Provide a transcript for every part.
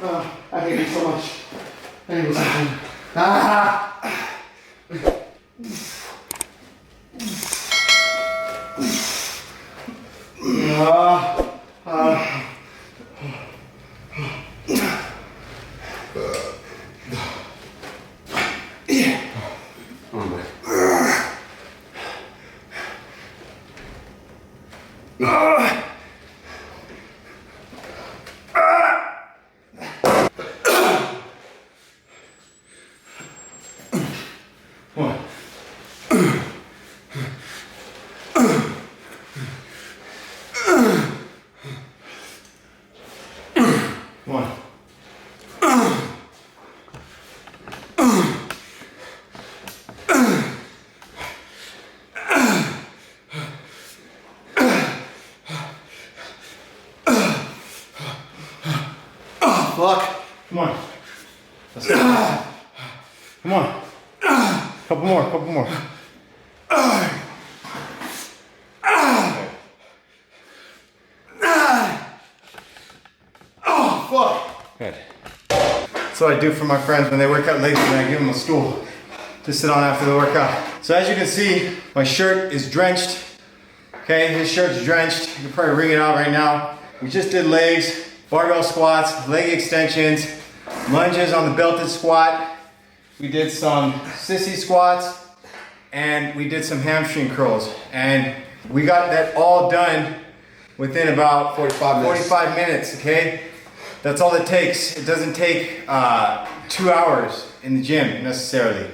I hate it so much. I hate it so much. Ah! Fuck. Come on. Let's go. Come on. Couple more, couple more. Oh, fuck. Good. That's what I do for my friends when they work out legs, and I give them a stool to sit on after the workout. So as you can see, my shirt is drenched. Okay, his shirt's drenched. You can probably wring it out right now. We just did legs. Barbell squats, leg extensions, lunges on the belted squat. We did some sissy squats, and we did some hamstring curls. And we got that all done within about 45 minutes, okay? That's all it takes. It doesn't take 2 hours in the gym necessarily.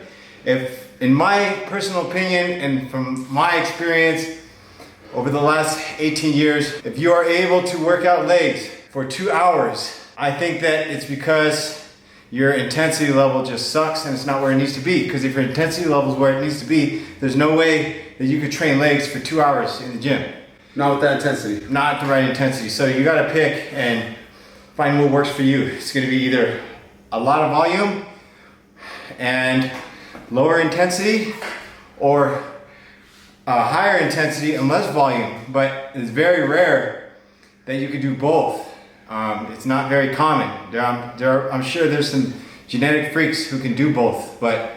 If, in my personal opinion, and from my experience over the last 18 years, if you are able to work out legs for 2 hours, I think that it's because your intensity level just sucks and it's not where it needs to be. Because if your intensity level is where it needs to be, there's no way that you could train legs for 2 hours in the gym. Not with that intensity. Not the right intensity. So you gotta pick and find what works for you. It's gonna be either a lot of volume and lower intensity, or higher intensity and less volume. But it's very rare that you could do both. It's not very common. I'm sure there's some genetic freaks who can do both, but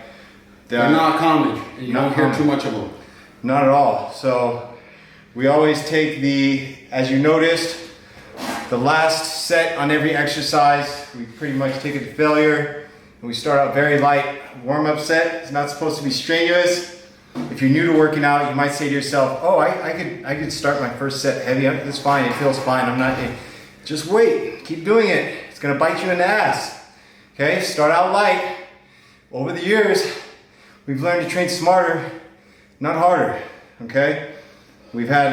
they're not common. You don't hear too much of them. Not at all. So we always take as you noticed, the last set on every exercise, we pretty much take it to failure. And we start out very light, warm-up set. It's not supposed to be strenuous. If you're new to working out, you might say to yourself, oh, I could start my first set heavy. It's fine, it feels fine. Just wait, keep doing it. It's gonna bite you in the ass. Okay, start out light. Over the years, we've learned to train smarter, not harder, okay? We've had,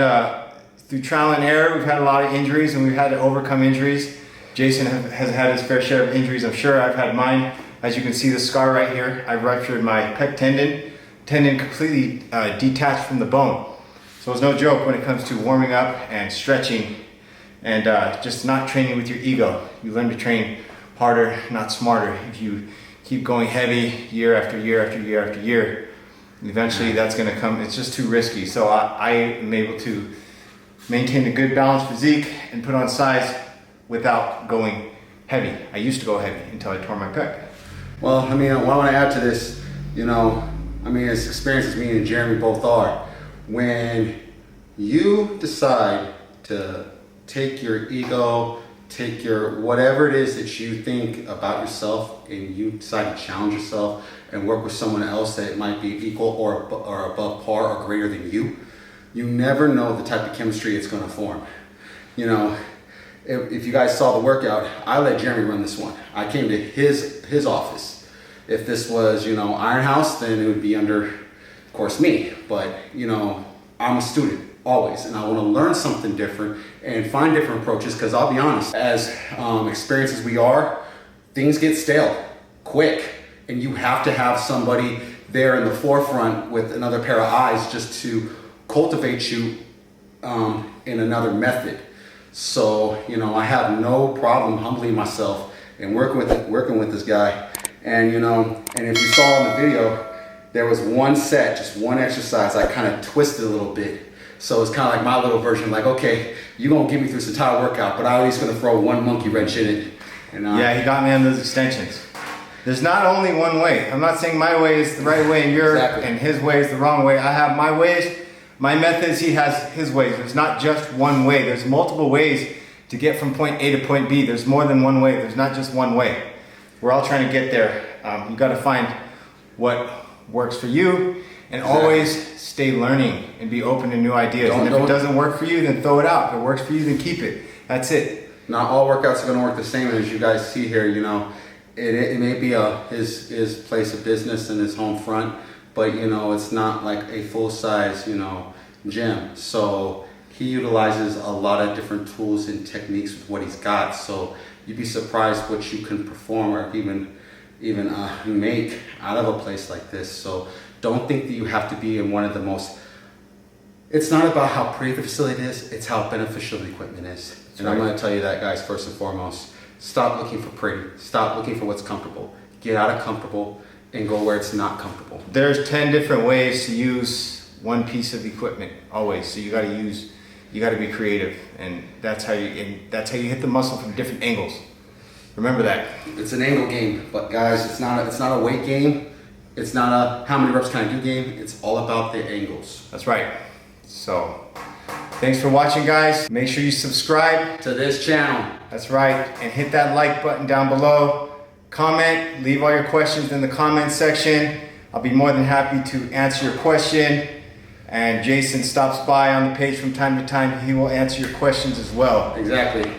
through trial and error, we've had a lot of injuries, and we've had to overcome injuries. Jason has had his fair share of injuries, I'm sure. I've had mine. As you can see, the scar right here, I ruptured my pec tendon completely detached from the bone. So it's no joke when it comes to warming up and stretching and just not training with your ego. You learn to train harder, not smarter. If you keep going heavy year after year after year after year, eventually that's gonna come, it's just too risky. So I am able to maintain a good balanced physique and put on size without going heavy. I used to go heavy until I tore my pec. Well, I mean, what I want to add to this, as experienced as me and Jeremy both are, when you decide to take your ego, take your whatever it is that you think about yourself, and you decide to challenge yourself and work with someone else that might be equal or above par or greater than you, you never know the type of chemistry it's going to form. If you guys saw the workout, I let Jeremy run this one. I came to his office. If this was, Iron House, then it would be under, of course, me. But, I'm a student always, and I want to learn something different and find different approaches, because I'll be honest, as experienced as we are, things get stale quick, and you have to have somebody there in the forefront with another pair of eyes just to cultivate you in another method. So, I have no problem humbling myself and working with this guy. And, and if you saw in the video, there was one set, just one exercise, I kind of twisted a little bit. So it's kind of like my little version, like, okay, you're going to get me through this entire workout, but I'm at least going to throw one monkey wrench in it. Yeah, he got me on those extensions. There's not only one way. I'm not saying my way is the right way and and his way is the wrong way. I have my ways, my methods, he has his ways. There's not just one way. There's multiple ways to get from point A to point B. There's more than one way. There's not just one way. We're all trying to get there. You got to find what works for you, and always stay learning and be open to new ideas. And if it doesn't work for you, then throw it out. If it works for you, then keep it. That's it. Not all workouts are going to work the same. As you guys see here, you know, it may be his place of business and his home front, but you know, it's not like a full size, you know, gym. So he utilizes a lot of different tools and techniques with what he's got. So you'd be surprised what you can perform or even make out of a place like this. So don't think that you have to be in one of the most. It's not about how pretty the facility is, it's how beneficial the equipment is. And I'm going to tell you that, guys, first and foremost. Stop looking for pretty. Stop looking for what's comfortable. Get out of comfortable and go where it's not comfortable. There's 10 different ways to use one piece of equipment, always. So you got to be creative, and that's how you hit the muscle from different angles. Remember that. It's an angle game, but guys, it's not a weight game. It's not a how many reps can I do game. It's all about the angles. That's right. So, thanks for watching, guys. Make sure you subscribe to this channel. That's right. And hit that like button down below. Comment, leave all your questions in the comment section. I'll be more than happy to answer your question. And Jason stops by on the page from time to time. He will answer your questions as well. Exactly.